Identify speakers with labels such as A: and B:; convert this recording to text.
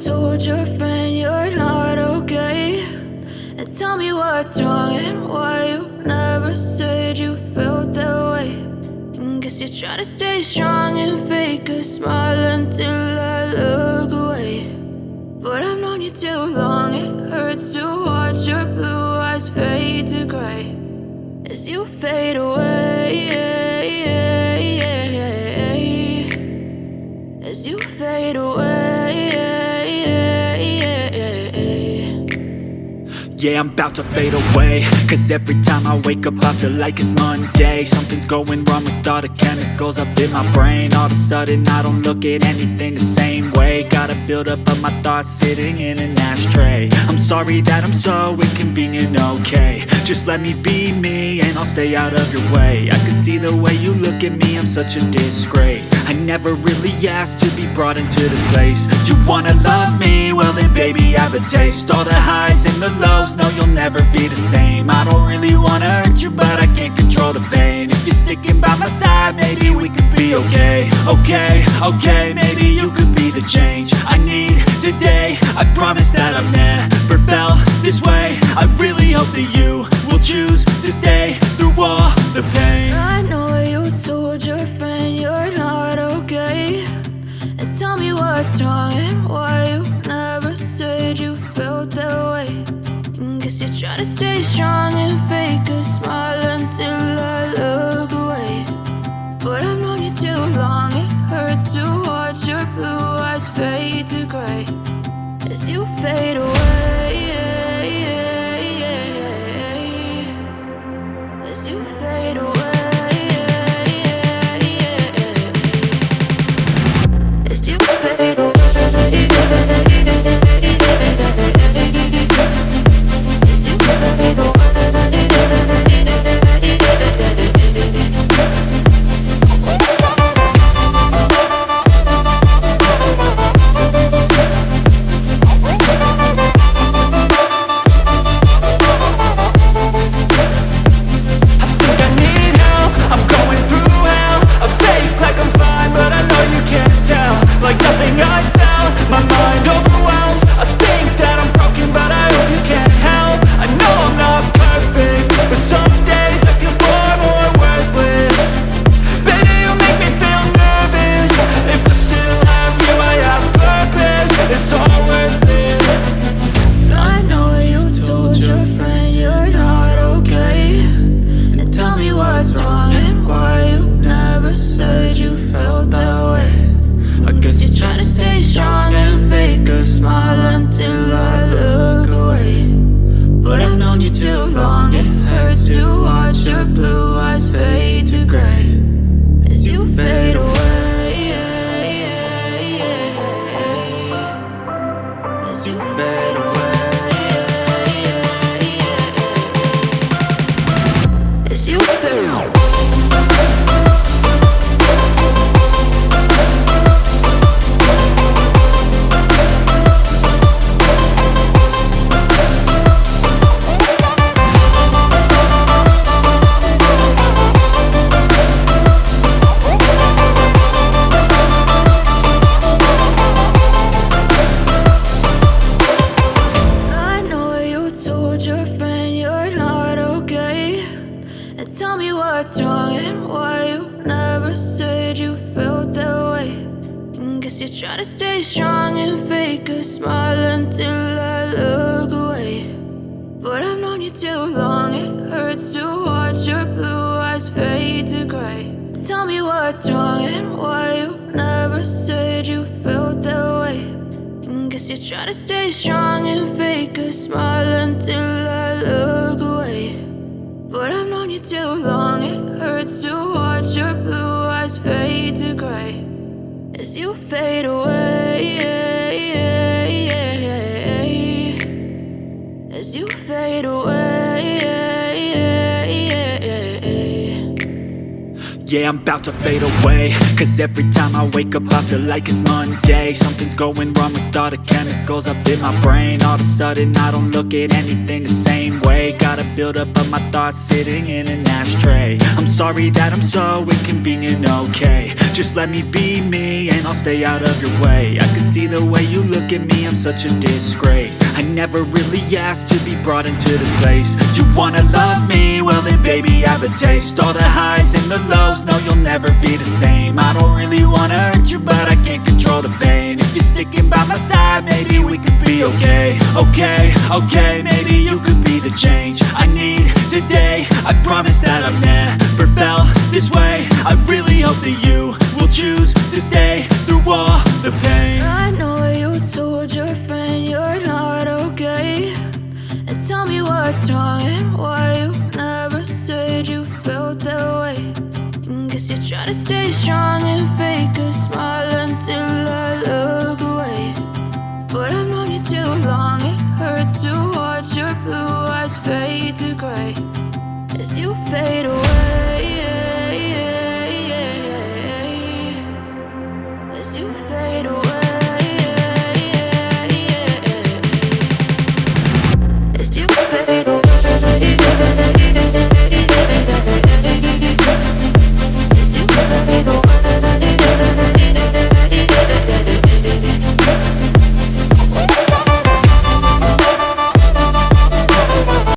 A: told your friend you're not okay, and tell me what's wrong and why you never said you felt that way. And guess you're trying to stay strong and fake a smile until I look away. But I've known you too long, it hurts to watch your blue eyes fade to gray as you fade away, as you fade away.
B: Yeah, I'm about to fade away, cause every time I wake up I feel like it's Monday. Something's going wrong with all the chemicals up in my brain. All of a sudden I don't look at anything the same way. Gotta build up of my thoughts sitting in an ashtray. I'm sorry that I'm so inconvenient, okay. Just let me be me and I'll stay out of your way. I can see the way you look at me, I'm such a disgrace. I never really asked to be brought into this place. You wanna love me? Well then baby I have a taste. All the highs and the lows, no you'll never be the same. I don't really wanna hurt you but I can't control the pain. If you're sticking by my side maybe we could be okay. Okay, maybe you could be the change I need today. I promise that I've never felt this way. I really hope that you will choose to stay through all the pain.
A: I know you told your friend you're not okay, and tell me what's wrong and why you never said you felt that way. And guess you're trying to stay strong and fake a smile until I look away. But I've known you too long, it hurts to watch your blue eyes fade to gray as you fade away, as you fade away, as you fade away. Tell me what's wrong and why you never said you felt that way. And guess you're trying to stay strong and fake a smile until I look away. But I've known you too long, it hurts to watch your blue eyes fade to gray. Tell me what's wrong and why you never said you felt that way. And guess you're trying to stay strong and fake a smile until I look away. But I've known you too long, it hurts to watch your blue eyes fade to gray as you fade away, as you fade away.
B: Yeah, I'm about to fade away, cause every time I wake up I feel like it's Monday. Something's going wrong with all the chemicals up in my brain. All of a sudden I don't look at anything the same way. Got a buildup of my thoughts sitting in an ashtray. I'm sorry that I'm so inconvenient, okay. Just let me be me and I'll stay out of your way. I can see the way you look at me, I'm such a disgrace. I never really asked to be brought into this place. You wanna love me? Well then baby have a taste. All the highs and the lows, no you'll never be the same. I don't really wanna hurt you but I can't control the pain. If you're sticking by my side maybe we could be okay. Okay, maybe you could be the change I need today. I promise that I've never felt this way. I really hope that you will choose to stay through all the pain.
A: I know you told your friend you're not okay, and tell me what's wrong and why you never said you felt that way. And guess you're trying to stay strong and fake a smile until